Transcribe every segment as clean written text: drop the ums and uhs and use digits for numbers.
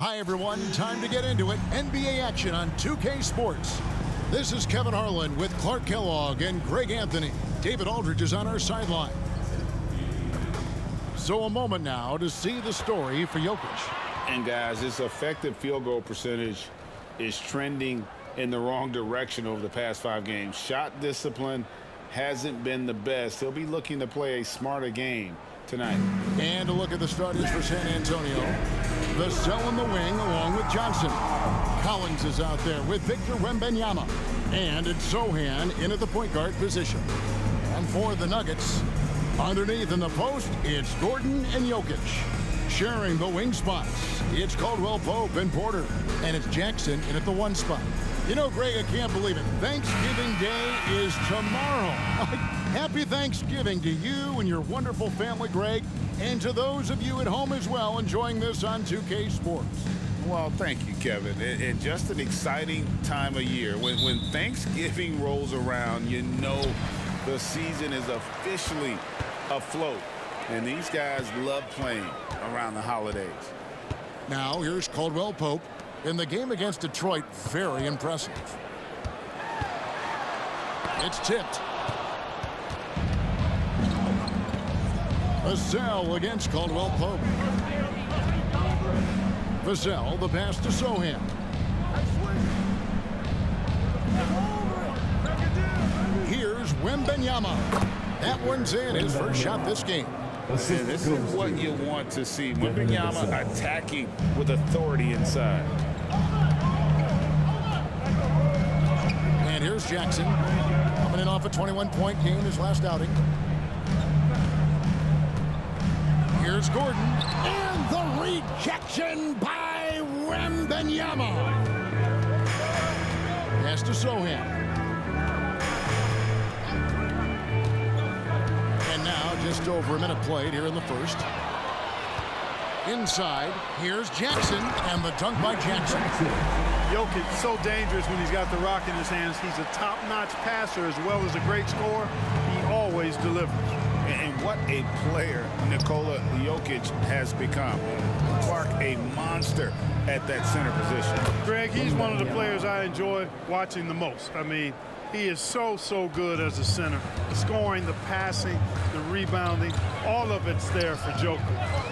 Hi, everyone. Time to get into it. NBA action on 2K Sports. This is Kevin Harlan with Clark Kellogg and Greg Anthony. David Aldridge is on our sideline. So a moment now to see the story for Jokic. And, guys, his effective field goal percentage is trending in the wrong direction over the past 5 games. Shot discipline hasn't been the best. He'll be looking to play a smarter game tonight. And a look at the starters for San Antonio. Vassell in the wing along with Johnson. Collins is out there with Victor Wembanyama. And it's Sohan in at the point guard position. And for the Nuggets, underneath in the post, it's Gordon and Jokic. Sharing the wing spots, it's Caldwell Pope and Porter. And it's Jackson in at the 1 spot. You know, Greg, I can't believe it. Thanksgiving Day is tomorrow. Happy Thanksgiving to you and your wonderful family, Greg, and to those of you at home as well enjoying this on 2K Sports. Well, thank you, Kevin. And just an exciting time of year. When Thanksgiving rolls around, you know the season is officially afloat. And these guys love playing around the holidays. Now, here's Caldwell Pope. In the game against Detroit, very impressive. It's tipped. Vassell against Caldwell Pope. Vassell, the pass to Sohan. Here's Wembanyama. That one's in, his first shot this game. And this is what you want to see. Wembanyama attacking with authority inside. And here's Jackson. Coming in off a 21-point game his last outing. Here's Gordon. And the rejection by Wembanyama. Pass to Sohan. And now just over a minute played here in the first. Inside, here's Jackson, and the dunk by Jackson. Jokic so dangerous when he's got the rock in his hands. He's a top-notch passer as well as a great scorer. He always delivers. And what a player Nikola Jokic has become. Clark, a monster at that center position. Greg, he's one of the players I enjoy watching the most. I mean, he is so good as a center. The scoring, the passing, the rebounding, all of it's there for Joker.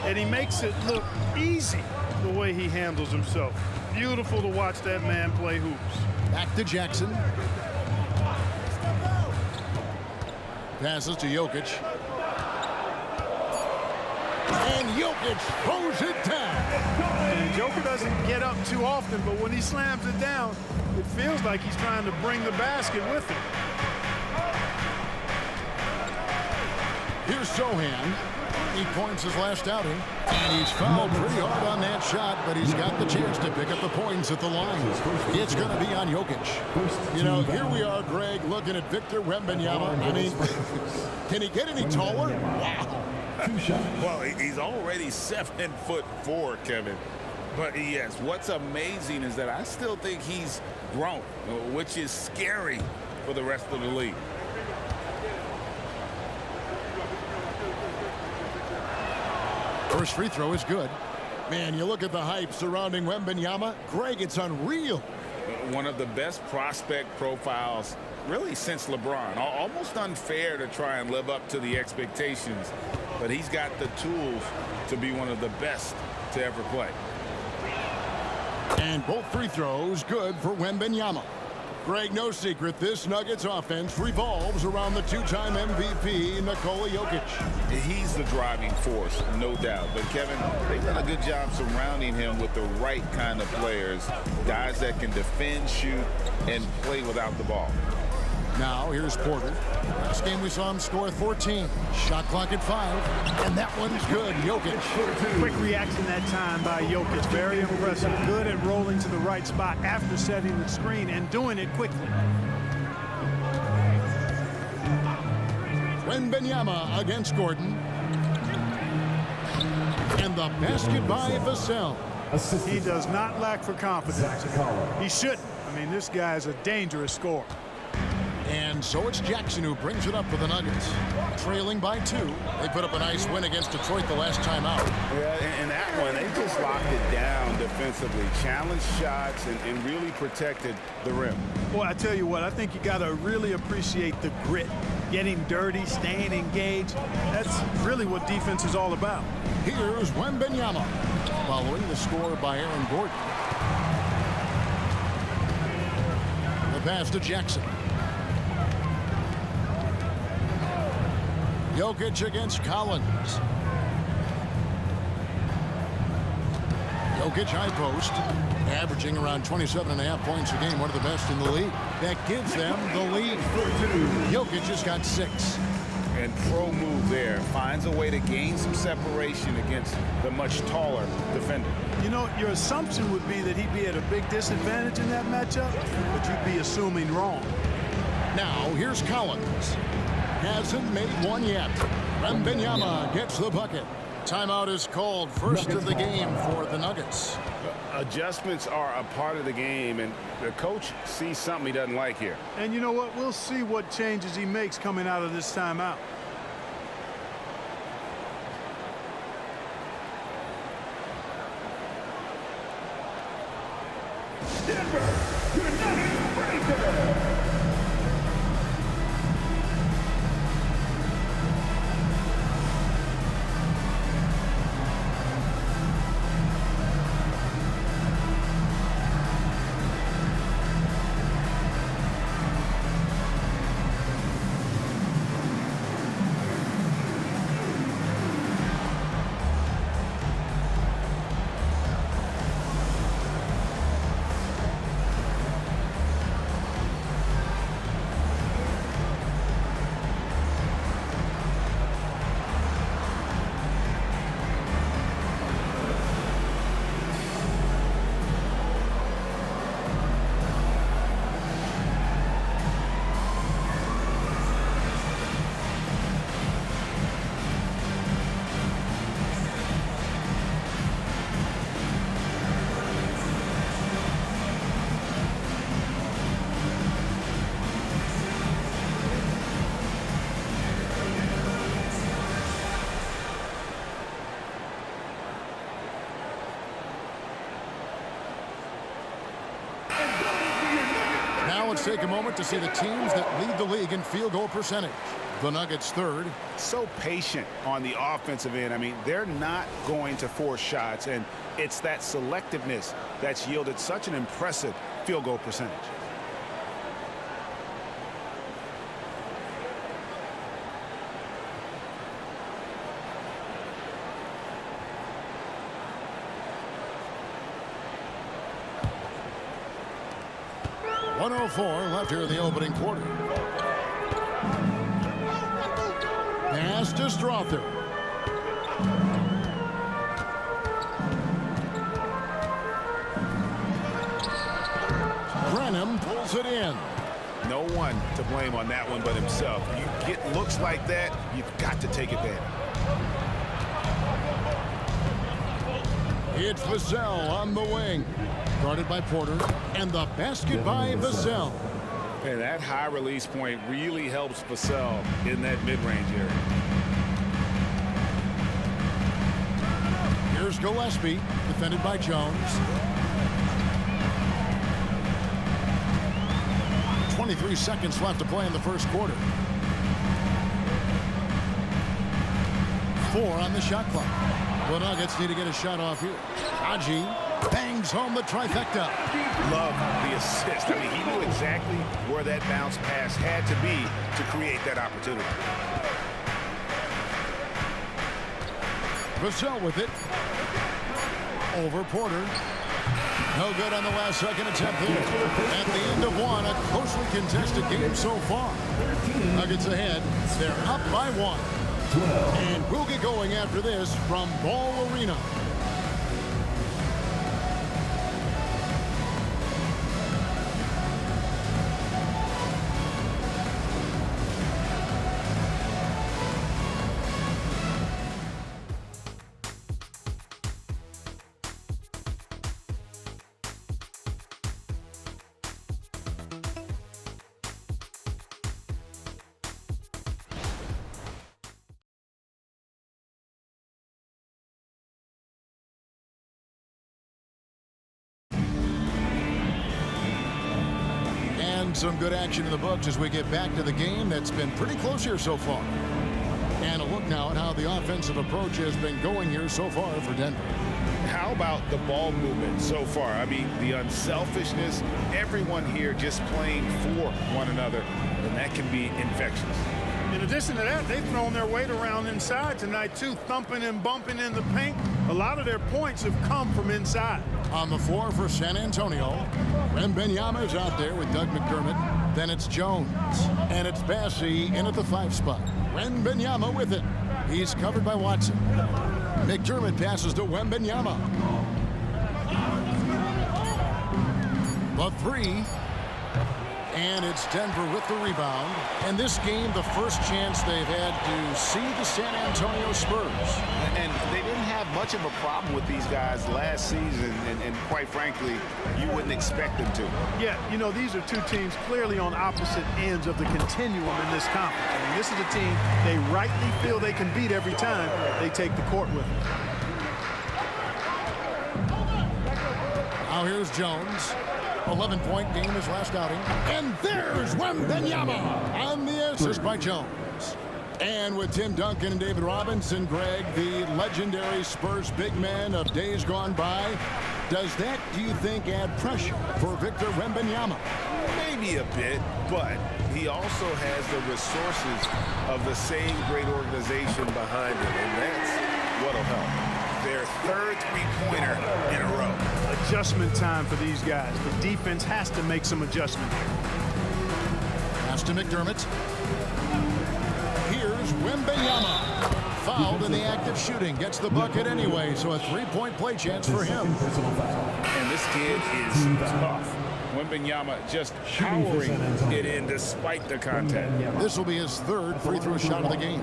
And he makes it look easy the way he handles himself. Beautiful to watch that man play hoops. Back to Jackson. Passes to Jokic. And Jokic throws it down. And Joker doesn't get up too often, but when he slams it down, it feels like he's trying to bring the basket with him. Here's Sohan. He points his last outing, and he's fouled pretty hard on that shot, but he's got the chance to pick up the points at the line. It's going to be on Jokic. You know, here we are, Greg, looking at Victor Wembanyama. I mean, can he get any taller? Wow. Well, he's already 7'4", Kevin. But yes, what's amazing is that I still think he's grown, which is scary for the rest of the league. First free throw is good. Man, you look at the hype surrounding Wembanyama. Greg, it's unreal. One of the best prospect profiles really since LeBron. Almost unfair to try and live up to the expectations, but he's got the tools to be one of the best to ever play. And both free throws good for Wembanyama. Greg, no secret, this Nuggets offense revolves around the 2-time MVP, Nikola Jokic. He's the driving force, no doubt. But, Kevin, they've done a good job surrounding him with the right kind of players, guys that can defend, shoot, and play without the ball. Now, here's Porter. Last game we saw him score 14. Shot clock at 5. And that one's good. Jokic. Quick reaction that time by Jokic. Very impressive. Good at rolling to the right spot after setting the screen and doing it quickly. Wembanyama against Gordon. And the basket by Vassell. He does not lack for confidence. He shouldn't. I mean, this guy's a dangerous scorer. And so it's Jackson who brings it up for the Nuggets. Trailing by 2. They put up a nice win against Detroit the last time out. Yeah, in that one, they just locked it down defensively, challenged shots, and really protected the rim. Boy, I tell you what, I think you got to really appreciate the grit. Getting dirty, staying engaged. That's really what defense is all about. Here's Wembanyama, following the score by Aaron Gordon. The pass to Jackson. Jokic against Collins. Jokic high post, averaging around 27.5 points a game, one of the best in the league. That gives them the lead. Jokic just got 6. And pro move there, finds a way to gain some separation against the much taller defender. You know, your assumption would be that he'd be at a big disadvantage in that matchup, but you'd be assuming wrong. Now, here's Collins. Hasn't made one yet. Wembanyama gets the bucket. Timeout is called. First of the game for the Nuggets. Adjustments are a part of the game, and the coach sees something he doesn't like here. And you know what? We'll see what changes he makes coming out of this timeout. Let's take a moment to see the teams that lead the league in field goal percentage. The Nuggets third. So patient on the offensive end. I mean, they're not going to force shots, and it's that selectiveness that's yielded such an impressive field goal percentage. .104 left here in the opening quarter. Pass to Strother. Brenham pulls it in. No one to blame on that one but himself. You get looks like that, you've got to take advantage. It's Vassell on the wing. Guarded by Porter, and the basket by Vassell. And that high release point really helps Vassell in that mid-range area. Here's Gillespie, defended by Jones. 23 seconds left to play in the first quarter. 4 on the shot clock. The Nuggets need to get a shot off here. Haji bangs home the trifecta. Love the assist. I mean, he knew exactly where that bounce pass had to be to create that opportunity. Vassell with it. Over Porter. No good on the last second attempt there. At the end of one, a closely contested game so far. Nuggets ahead. They're up by 1. And we'll get going after this from Ball Arena. And some good action in the books as we get back to the game that's been pretty close here so far. And a look now at how the offensive approach has been going here so far for Denver. How about the ball movement so far? I mean, the unselfishness, everyone here just playing for one another, and that can be infectious. In addition to that, they've thrown their weight around inside tonight, too, thumping and bumping in the paint. A lot of their points have come from inside. On the floor for San Antonio, Wembanyama is out there with Doug McDermott. Then it's Jones, and it's Bassey in at the 5 spot. Wembanyama with it. He's covered by Watson. McDermott passes to Wembanyama. The 3. And it's Denver with the rebound. And this game, the first chance they've had to see the San Antonio Spurs. And they didn't have much of a problem with these guys last season, and quite frankly, you wouldn't expect them to. Yeah, you know, these are two teams clearly on opposite ends of the continuum in this conference. I mean, this is a team they rightly feel they can beat every time they take the court with them. Now here's Jones. 11-point game his last outing. And there's Wembanyama on the assist by Jones. And with Tim Duncan and David Robinson, Greg, the legendary Spurs big men of days gone by, does that, do you think, add pressure for Victor Wembanyama? Maybe a bit, but he also has the resources of the same great organization behind him, and that's what'll help. Their third three-pointer in a row. Adjustment time for these guys. The defense has to make some adjustment. Pass to McDermott. Here's Wembanyama. Fouled in the act of shooting. Gets the bucket anyway, so a 3-point play chance for him. And this kid is tough. Wembanyama just powering it in despite the contact. This will be his third free throw shot of the game.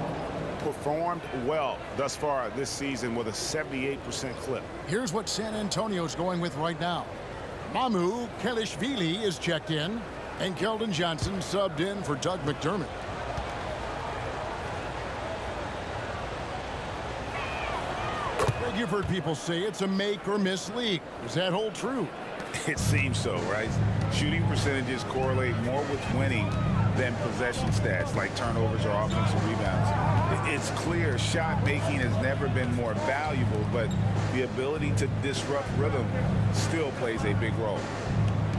Performed well thus far this season with a 78% clip. Here's what San Antonio's going with right now. Mamu Kelishvili is checked in, and Keldon Johnson subbed in for Doug McDermott. You've heard people say it's a make or miss league. Does that hold true? It seems so, right? Shooting percentages correlate more with winning than possession stats like turnovers or offensive rebounds. It's clear shot making has never been more valuable, but the ability to disrupt rhythm still plays a big role.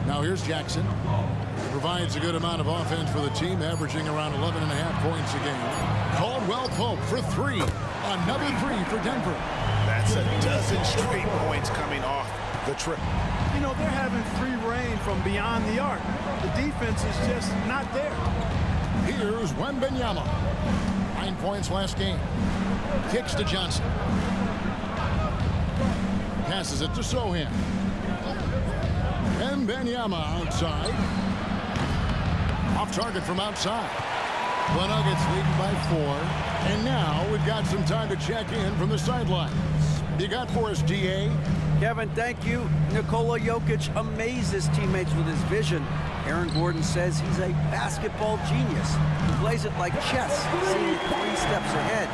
Now here's Jackson. He provides a good amount of offense for the team, averaging around 11.5 points a game. Caldwell Pope for 3. Another 3 for Denver. That's a dozen straight points coming off the trip. You know, they're having free reign from beyond the arc. The defense is just not there. Here's Wembanyama. 9 points last game. Kicks to Johnson. Passes it to Sohan. Wembanyama outside. Off target from outside. The Nuggets lead by 4. And now we've got some time to check in from the sidelines. You got for us, DA? Kevin, thank you. Nikola Jokic amazes teammates with his vision. Aaron Gordon says he's a basketball genius. He plays it like chess, seeing 3 steps ahead.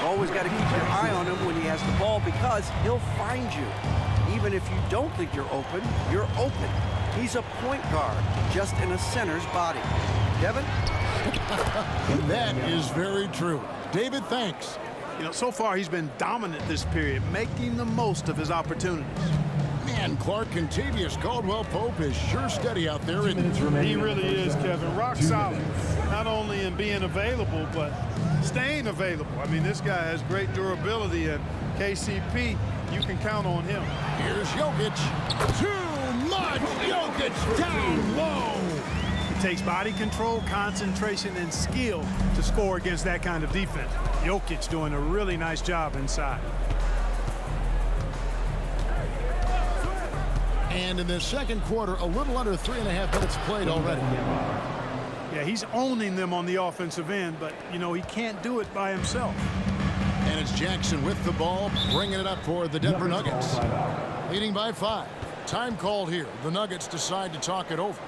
You've always got to keep your eye on him when he has the ball because he'll find you. Even if you don't think you're open, you're open. He's a point guard, just in a center's body. Kevin? That is very true. David, thanks. You know, so far he's been dominant this period, making the most of his opportunities. Man, Clark Contavious Caldwell-Pope is sure steady out there. He really is, Kevin. Rock solid. Not only in being available, but staying available. I mean, this guy has great durability, and KCP, you can count on him. Here's Jokic. Too much Jokic down low. It takes body control, concentration, and skill to score against that kind of defense. Jokic doing a really nice job inside. And in the second quarter, a little under 3.5 minutes played already. Yeah, he's owning them on the offensive end, but, you know, he can't do it by himself. And it's Jackson with the ball, bringing it up for the Denver Nuggets. Leading by 5. Time called here. The Nuggets decide to talk it over.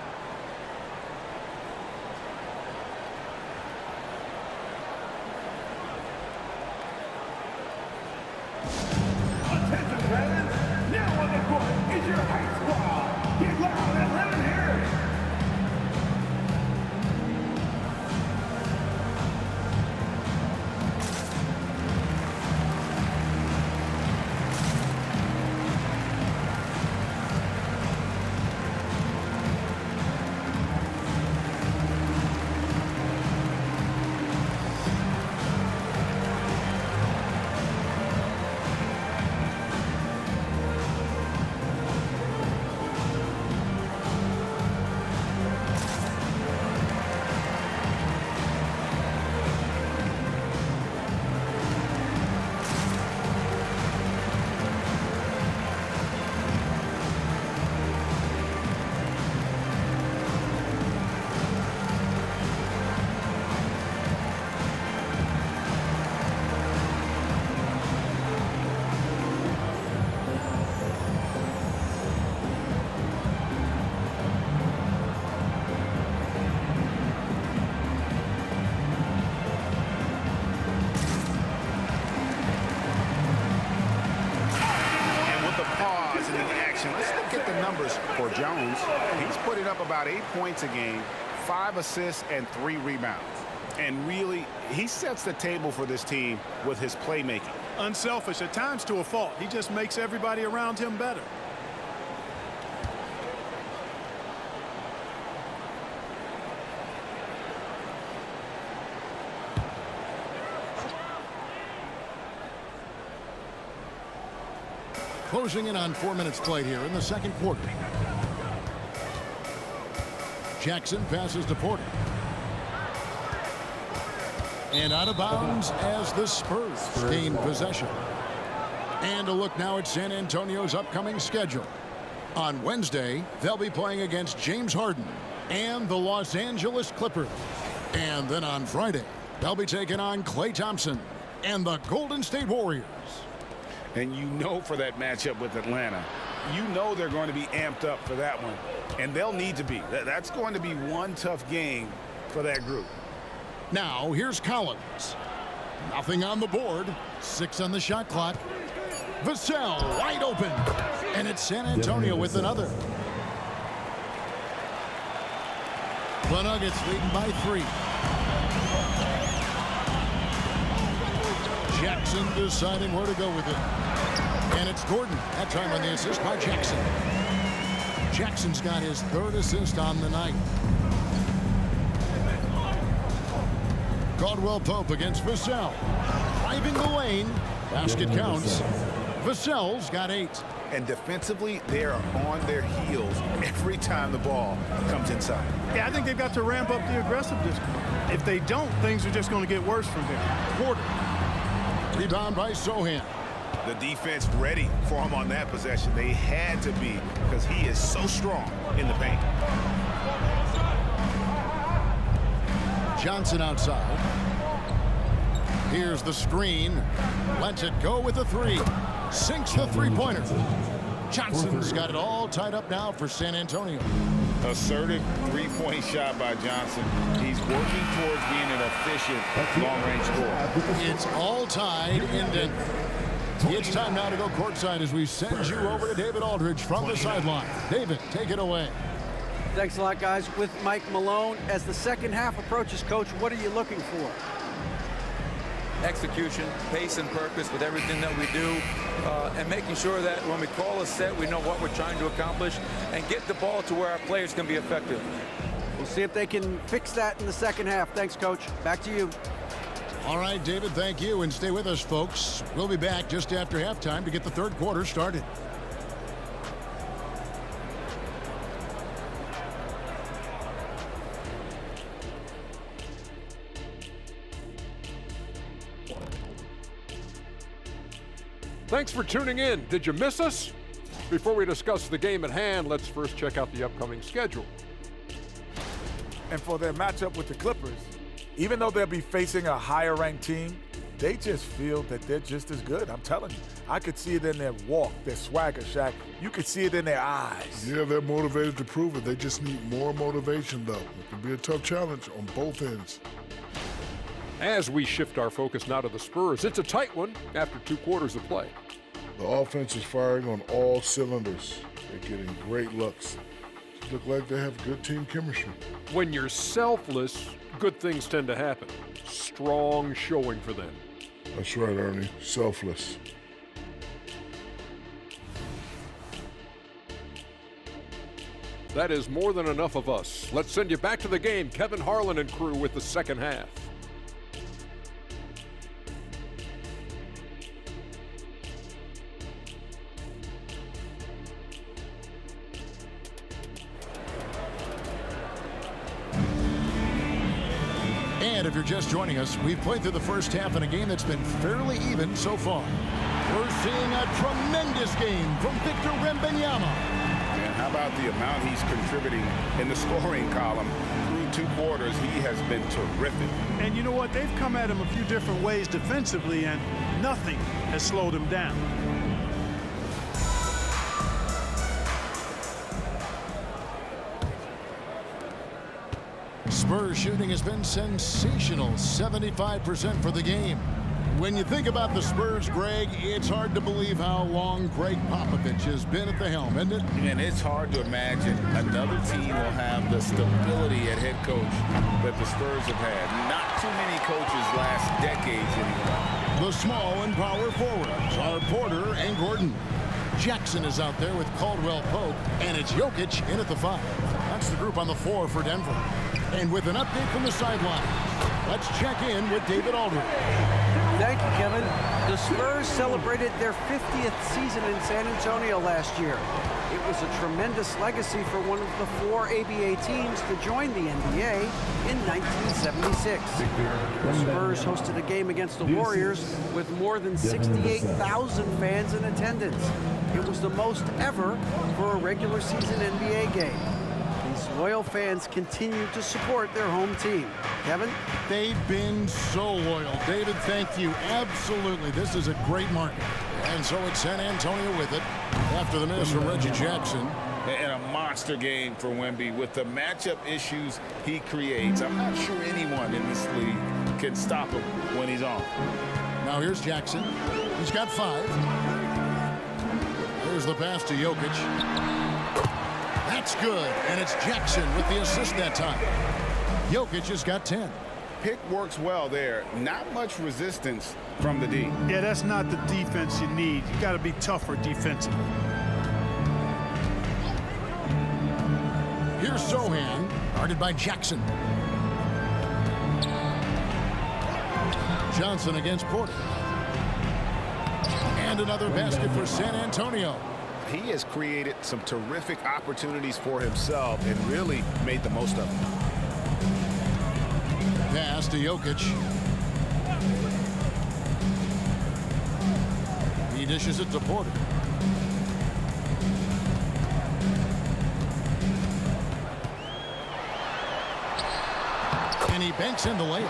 at the numbers for Jones, he's putting up about 8 points a game, 5 assists, and 3 rebounds. And really, he sets the table for this team with his playmaking. Unselfish, at times to a fault. He just makes everybody around him better. Closing in on 4 minutes played here in the second quarter. Jackson passes to Porter. And out of bounds as the Spurs gain possession. And a look now at San Antonio's upcoming schedule. On Wednesday, they'll be playing against James Harden and the Los Angeles Clippers. And then on Friday, they'll be taking on Klay Thompson and the Golden State Warriors. And you know, for that matchup with Atlanta, you know they're going to be amped up for that one. And they'll need to be. That's going to be one tough game for that group. Now, here's Collins. Nothing on the board. 6 on the shot clock. Vassell wide open. And it's San Antonio with another. The Nuggets leading by 3. Jackson deciding where to go with it. And it's Gordon. That time on the assist by Jackson. Jackson's got his 3rd assist on the night. Caldwell Pope against Vassell. Driving the lane. Basket counts. Vassell's got 8. And defensively, they are on their heels every time the ball comes inside. Yeah, I think they've got to ramp up the aggressiveness. If they don't, things are just going to get worse from here. Porter. Rebound by Sohan. The defense ready for him on that possession. They had to be, because he is so strong in the paint. Johnson outside. Here's the screen. Lets it go with the 3. Sinks the three-pointer. Johnson's got it all tied up now for San Antonio. Assertive three-point shot by Johnson. He's working towards being an efficient long-range scorer. It's all tied in Denver. It's time now to go courtside as we send you over to David Aldridge from the sideline. David, take it away. Thanks a lot, guys. With Mike Malone, as the second half approaches, Coach, what are you looking for? Execution, pace and purpose with everything that we do, and making sure that when we call a set, we know what we're trying to accomplish and get the ball to where our players can be effective. We'll see if they can fix that in the second half. Thanks, Coach. Back to you. All right, David, thank you. And stay with us, folks. We'll be back just after halftime to get the third quarter started. Thanks for tuning in. Did you miss us? Before we discuss the game at hand, let's first check out the upcoming schedule. And for their matchup with the Clippers, even though they'll be facing a higher-ranked team, they just feel that they're just as good. I'm telling you. I could see it in their walk, their swagger, Shaq. You could see it in their eyes. Yeah, they're motivated to prove it. They just need more motivation, though. It can be a tough challenge on both ends. As we shift our focus now to the Spurs, it's a tight one after 2 quarters of play. The offense is firing on all cylinders. They're getting great looks. Just look like they have good team chemistry. When you're selfless, good things tend to happen. Strong showing for them. That's right, Ernie. Selfless. That is more than enough of us. Let's send you back to the game. Kevin Harlan and crew with the second half. And if you're just joining us, we've played through the first half in a game that's been fairly even so far. We're seeing a tremendous game from Victor Wembanyama. And how about the amount he's contributing in the scoring column? Through 2 quarters, he has been terrific. And you know what? They've come at him a few different ways defensively, and nothing has slowed him down. Spurs shooting has been sensational, 75% for the game. When you think about the Spurs, Greg, it's hard to believe how long Greg Popovich has been at the helm, isn't it? And it's hard to imagine another team will have the stability at head coach that the Spurs have had. Not too many coaches last decades anymore. The small and power forwards are Porter and Gordon. Jackson is out there with Caldwell Pope, and it's Jokic in at the 5. That's the group on the 4 for Denver. And with an update from the sideline, let's check in with David Aldridge. Thank you, Kevin. The Spurs celebrated their 50th season in San Antonio last year. It was a tremendous legacy for one of the 4 ABA teams to join the NBA in 1976. The Spurs hosted a game against the Warriors with more than 68,000 fans in attendance. It was the most ever for a regular season NBA game. These loyal fans continue to support their home team. Kevin? They've been so loyal. David, thank you. Absolutely. This is a great market. And so it's San Antonio with it after the miss from Reggie Jackson. And a monster game for Wemby with the matchup issues he creates. I'm not sure anyone in this league can stop him when he's on. Now here's Jackson. He's got 5. There's the pass to Jokic. That's good, and it's Jackson with the assist that time. Jokic has got 10. Pick works well there. Not much resistance from the D. Yeah, that's not the defense you need. You got to be tougher defensively. Here's Sohan, guarded by Jackson. Johnson against Porter. And another basket for San Antonio. He has created some terrific opportunities for himself and really made the most of them. Pass to Jokic. He dishes it to Porter. And he banks in the layup.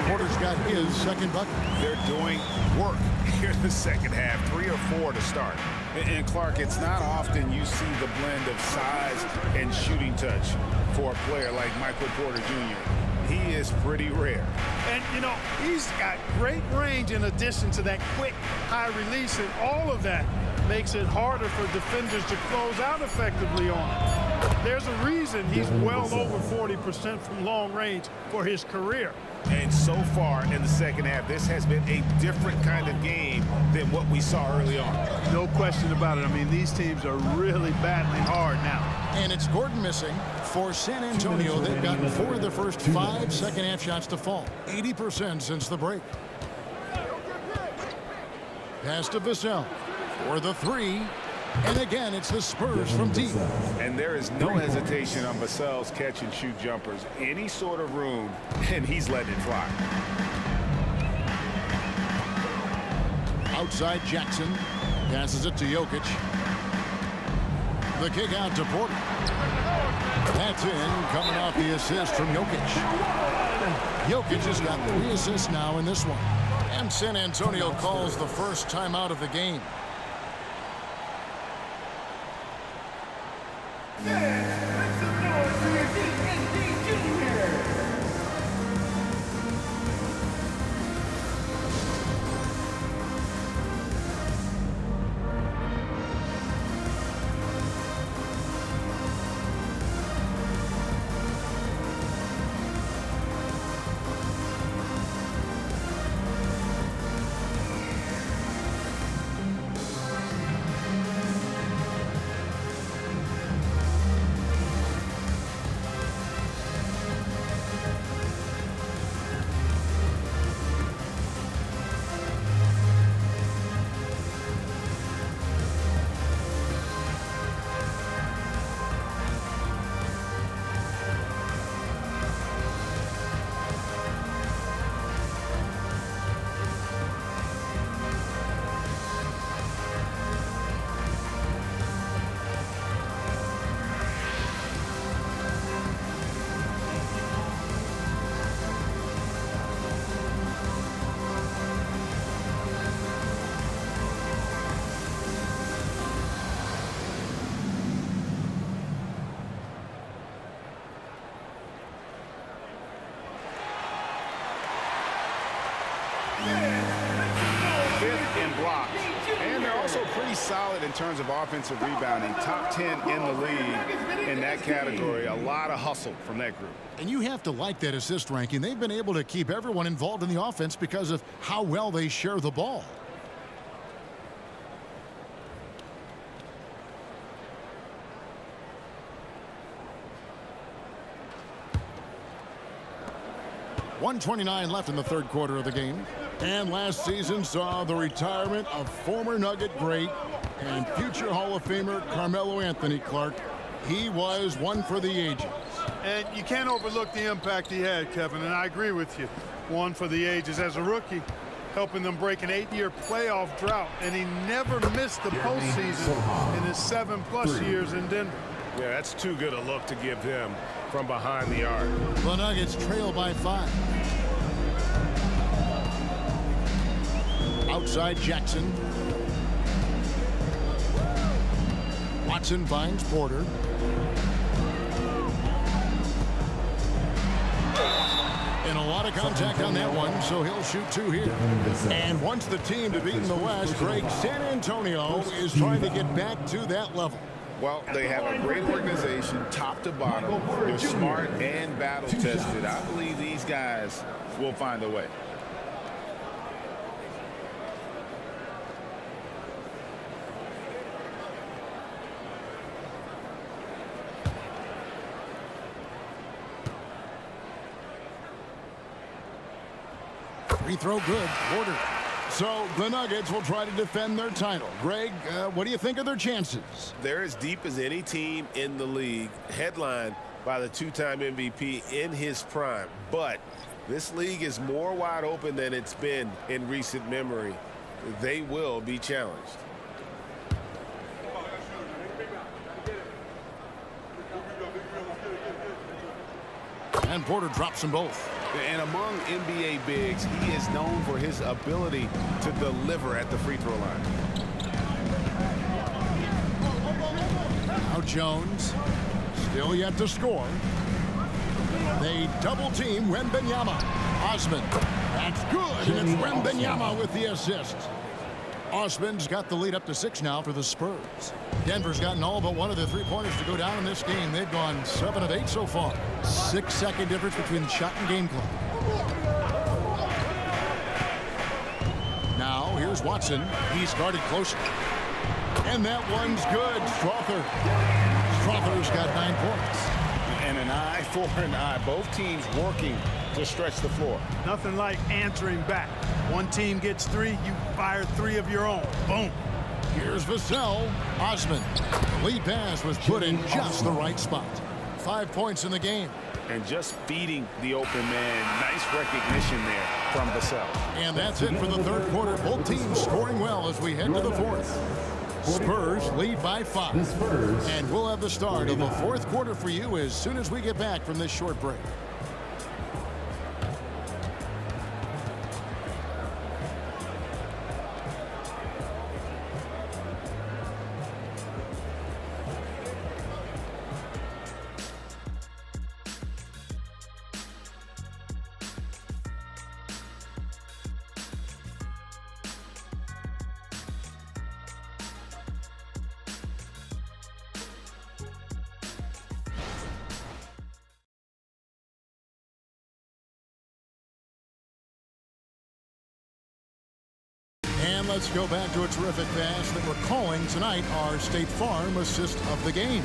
Porter's got his second bucket. They're doing work here in the second half, 3 or 4 to start. And Clark, it's not often you see the blend of size and shooting touch for a player like Michael Porter Jr. He is pretty rare. And, you know, he's got great range in addition to that quick high release, and all of that makes it harder for defenders to close out effectively on him. There's a reason he's well over 40% from long range for his career. And so far in the second half, this has been a different kind of game than what we saw early on. No question about it. I mean, these teams are really battling hard now. And it's Gordon missing. For San Antonio, they've gotten 4 of the first 5 second-half shots to fall. 80% since the break. Pass to Vassell for the 3. And again, it's the Spurs from deep. And there is no hesitation on Vassell's catch-and-shoot jumpers. Any sort of room, and he's letting it fly. Outside Jackson. Passes it to Jokic. The kick out to Porter. That's in, coming off the assist from Jokic. Jokic has got 3 assists now in this one. And San Antonio calls the first timeout of the game. solid in terms of offensive rebounding. Top 10 in the league in that category. A lot of hustle from that group. And you have to like that assist ranking. They've been able to keep everyone involved in the offense because of how well they share the ball. .129 left in the third quarter of the game. And last season saw the retirement of former Nugget great and future Hall of Famer Carmelo Anthony Clark. He was one for the ages. And you can't overlook the impact he had, Kevin, and I agree with you. One for the ages. As a rookie, helping them break an 8-year playoff drought, and he never missed the postseason in his 7+ years in Denver. Yeah, that's too good a look to give them from behind the arc. The Nuggets trail by 5. Outside Jackson. Watson finds Porter. And a lot of contact on that one, so he'll shoot 2 here. And wants the team to beat in the West, Greg, San Antonio is trying to get back to that level. Well, they have a great organization, top to bottom. They're smart and battle-tested. I believe these guys will find a way. Free throw good. Porter. So the Nuggets will try to defend their title. Greg, what do you think of their chances? They're as deep as any team in the league, headlined by the 2-time MVP in his prime. But this league is more wide open than it's been in recent memory. They will be challenged. And Porter drops them both. And among NBA bigs, he is known for his ability to deliver at the free throw line. Now Jones, still yet to score. They double team Wembanyama. Osman, that's good, and it's Wembanyama with the assist. Osman's got the lead up to 6 now for the Spurs. Denver's gotten all but one of the 3-pointers to go down in this game. They've gone 7 of 8 so far. 6-second difference between the shot and game clock. Now here's Watson. He's guarded closely. And that one's good. Strother's got 9 points. And an eye for an eye. Both teams working to stretch the floor. Nothing like answering back. One team gets 3, you fire 3 of your own. Boom. Here's Vassell. Osman. The lead pass was put in just the right spot. 5 points in the game. And just feeding the open man. Nice recognition there from Vassell. And that's it for the third quarter. Both teams scoring well as we head to the fourth. Spurs lead by 5. And we'll have the start of the fourth quarter for you as soon as we get back from this short break. And let's go back to a terrific pass that we're calling tonight our State Farm assist of the game.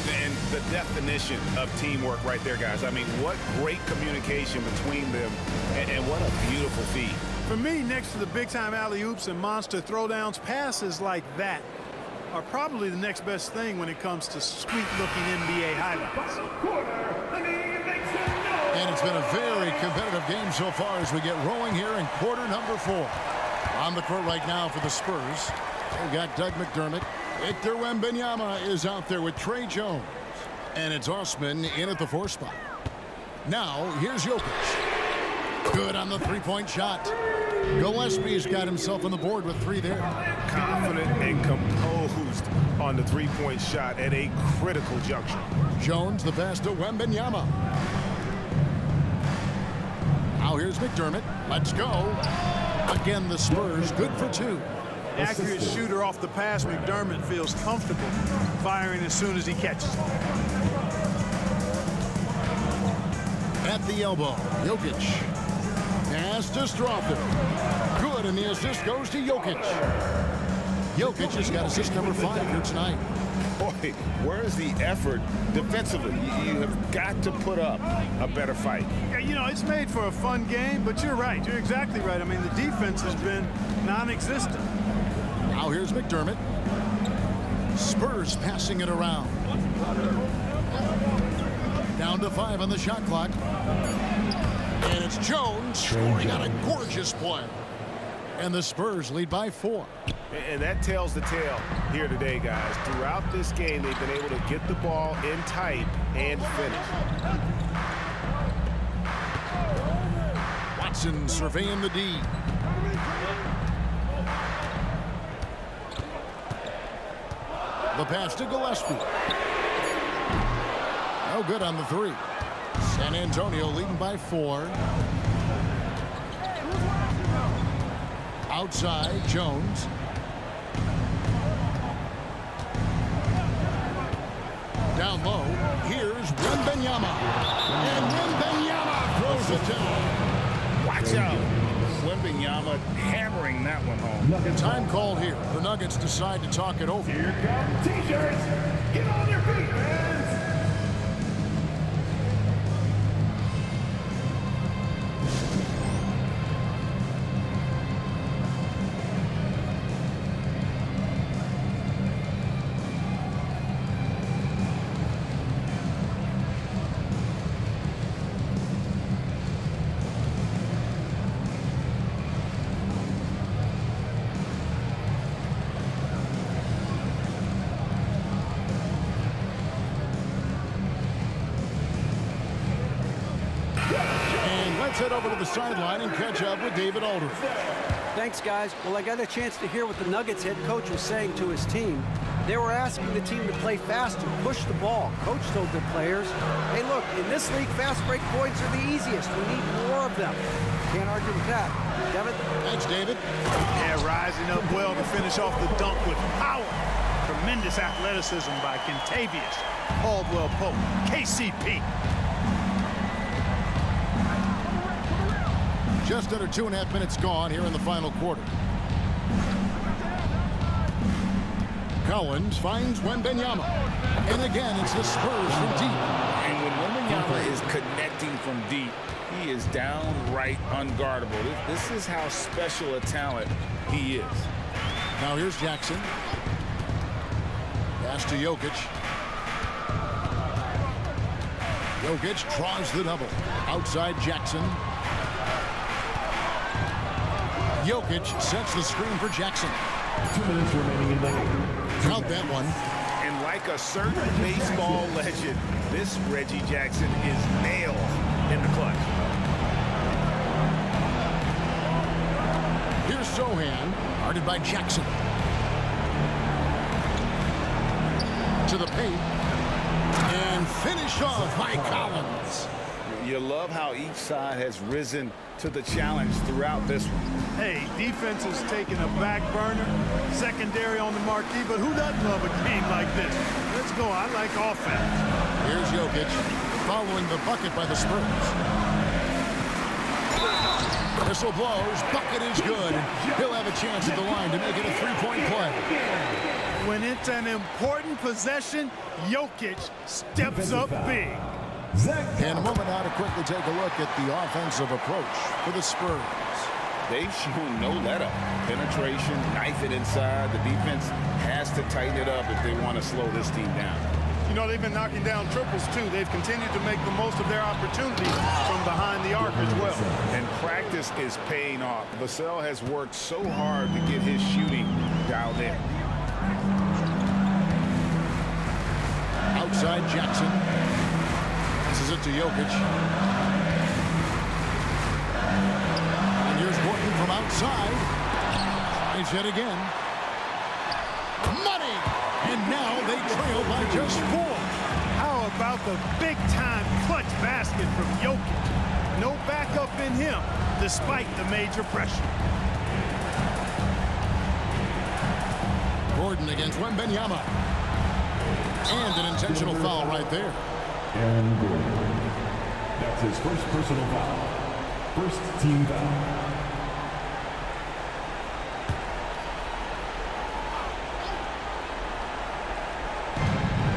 And the definition of teamwork right there, guys. I mean, what great communication between them, and what a beautiful feed. For me, next to the big-time alley-oops and monster throwdowns, passes like that are probably the next best thing when it comes to sweet-looking NBA highlights. And it's been a very competitive game so far as we get rolling here in quarter number 4. On the court right now for the Spurs, they've got Doug McDermott. Victor Wembanyama is out there with Trey Jones. And it's Osman in at the 4 spot. Now, here's Jokic. Good on the 3-point shot. Gillespie's got himself on the board with 3 there. Confident and composed on the 3-point shot at a critical juncture. Jones, the pass to Wembanyama. Now here's McDermott. Let's go. Again, the Spurs good for 2. accurate shooter off the pass, McDermott feels comfortable firing as soon as he catches it. At the elbow, Jokic. Pass to Strother. Good, and the assist goes to Jokic. Jokic has got assist number 5 here tonight. Boy, where's the effort defensively? You have got to put up a better fight. Yeah, you know, it's made for a fun game, but you're right. You're exactly right. I mean, the defense has been non-existent. Now here's McDermott. Spurs passing it around. Down to 5 on the shot clock. And it's Jones scoring on a gorgeous play. And the Spurs lead by 4. And that tells the tale here today, guys. Throughout this game, they've been able to get the ball in tight and finish. Watson surveying the D. The pass to Gillespie. No good on the 3. San Antonio leading by 4. Outside, Jones. Down low, here's Wembanyama. And Wembanyama throws it down. Watch out. Wembanyama hammering that one home. Time called here. The Nuggets decide to talk it over. Here come T-shirts. Get on your feet, fans. Let's head over to the sideline and catch up with David Aldridge. Thanks, guys. Well, I got a chance to hear what the Nuggets head coach was saying to his team. They were asking the team to play faster, push the ball. Coach told the players, hey, look, in this league, fast break points are the easiest. We need more of them. Can't argue with that. Kevin? Thanks, David. Yeah, rising up well to finish off the dunk with power. Tremendous athleticism by Kentavious Caldwell-Pope, KCP. Just under 2.5 minutes gone here in the final quarter. Collins finds Wembanyama. And again, it's the Spurs from deep. And when Wembanyama is connecting from deep, he is downright unguardable. This is how special a talent he is. Now here's Jackson. Pass to Jokic. Jokic draws the double. Outside Jackson. Jokic sets the screen for Jackson. 2 minutes remaining in the game. Count that one. And like a certain baseball legend, this Reggie Jackson is nailed in the clutch. Here's Sohan, guarded by Jackson. To the paint. And finished off by Collins. You love how each side has risen to the challenge throughout this one. Hey, defense has taken a back burner, secondary on the marquee, but who doesn't love a game like this? Let's go. I like offense. Here's Jokic, following the bucket by the Spurs. Whistle blows, bucket is good. He'll have a chance at the line to make it a three-point play. When it's an important possession, Jokic steps up big. And a moment now to quickly take a look at the offensive approach for the Spurs. They've shown no let-up. Penetration, knife it inside. The defense has to tighten it up if they want to slow this team down. You know, they've been knocking down triples, too. They've continued to make the most of their opportunities from behind the arc as well. And practice is paying off. Vassell has worked so hard to get his shooting dialed in. Outside Jackson. Passes it to Jokic. And here's Gordon from outside. He's hit again. Money! And now they trail by just 4. How about the big-time clutch basket from Jokic? No backup in him, despite the major pressure. Gordon against Wembenyama. And an intentional foul right there. Aaron Gordon. That's his first personal foul. First team foul.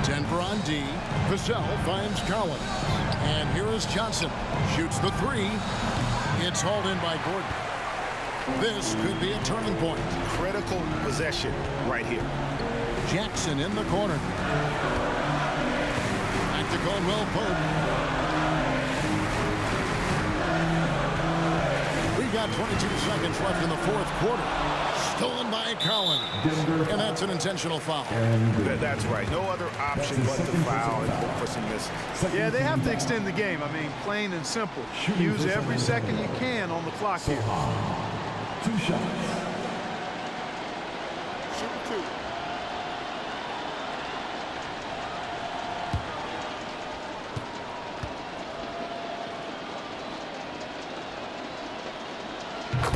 Denver on D. Vassell finds Collins. And here is Johnson. Shoots the three. It's hauled in by Gordon. This could be a turning point. Critical possession right here. Jackson in the corner. Back to Caldwell Pope. We've got 22 seconds left in the fourth quarter. Stolen by Collins. And that's an intentional foul. That's right. No other option but to foul and hope for some misses. Yeah, they have to extend the game. I mean, plain and simple. Use every second you can on the clock here. 2 shots. Shoot two.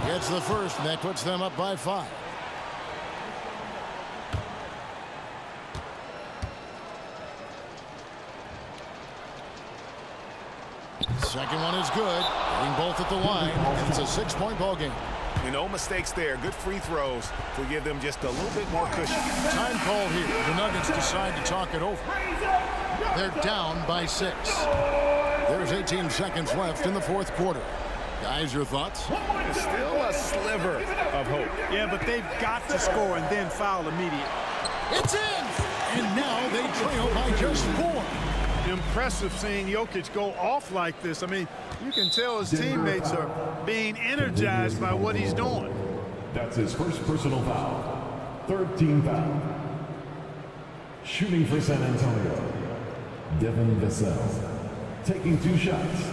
Gets the first, and that puts them up by 5. Second one is good. Hitting both at the line. And it's a 6-point ball game. No mistakes there. Good free throws to give them just a little bit more cushion. Time called here. The Nuggets decide to talk it over. They're down by 6. There's 18 seconds left in the fourth quarter. Guys, your thoughts? Still a sliver of hope. Yeah, but they've got to score and then foul immediately. It's in! And now they trail by just 4. Impressive seeing Jokic go off like this. I mean, you can tell his teammates are being energized by what he's doing. That's his first personal foul. Third team foul. Shooting for San Antonio. Devin Vassell. Taking 2 shots.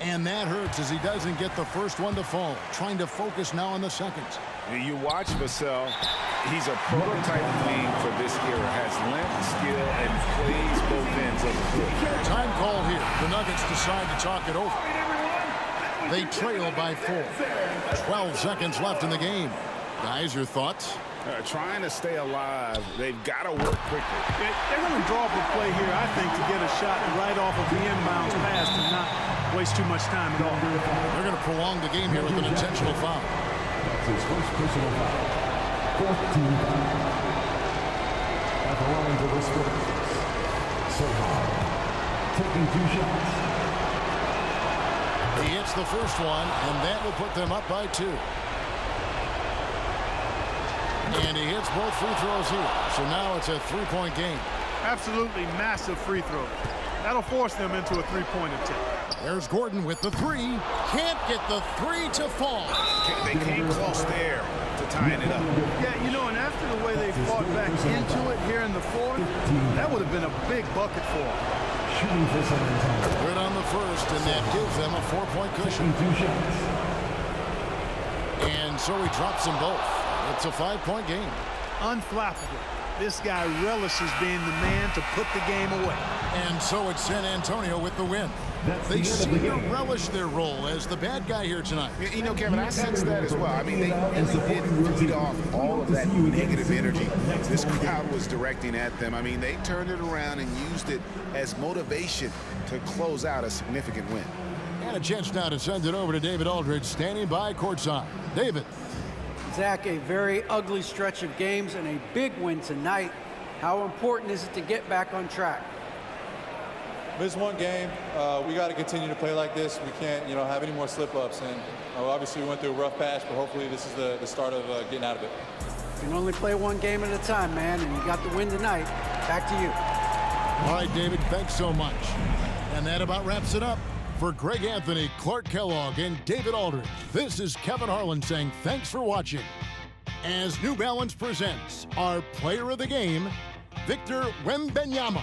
And that hurts as he doesn't get the first one to fall. Trying to focus now on the second. You watch Vassell. He's a prototype wing for this era. Has length, skill, and plays both ends of the court. Time call here. The Nuggets decide to talk it over. They trail by 4. 12 seconds left in the game. Guys, your thoughts? Trying to stay alive. They've got to work quickly. They're going to draw up a play here, I think, to get a shot right off of the inbounds pass and not waste too much time at all. They're going to prolong the game here with an intentional foul. That's his first personal foul. Fourth team foul. At the line for the Spurs. Sohan. Taking 2 shots. He hits the first one, and that will put them up by 2. And he hits both free throws here. So now it's a 3-point game. Absolutely massive free throws. That'll force them into a 3-point attempt. There's Gordon with the 3. Can't get the 3 to fall. They came close there to tying it up. Yeah, you know, and after the way they fought back into it here in the fourth, that would have been a big bucket for them. Shooting for San Antonio. Good on the first, and that gives them a 4-point cushion. 2 shots. And so he drops them both. It's a 5-point game. Unflappable. This guy relishes being the man to put the game away. And so it's San Antonio with the win. They seem to relish their role as the bad guy here tonight. You know, Kevin, I sense that as well. I mean, they really did feed off all of that negative energy this crowd was directing at them. I mean, they turned it around and used it as motivation to close out a significant win. And a chance now to send it over to David Aldridge, standing by courtside. David. Zach, a very ugly stretch of games and a big win tonight. How important is it to get back on track? This one game, we got to continue to play like this. We can't, have any more slip-ups. And obviously we went through a rough patch, but hopefully this is the start of getting out of it. You can only play one game at a time, man, and you got the win tonight. Back to you. All right, David, thanks so much. And that about wraps it up. For Greg Anthony, Clark Kellogg, and David Aldridge, this is Kevin Harlan saying thanks for watching. As New Balance presents our player of the game, Victor Wembanyama.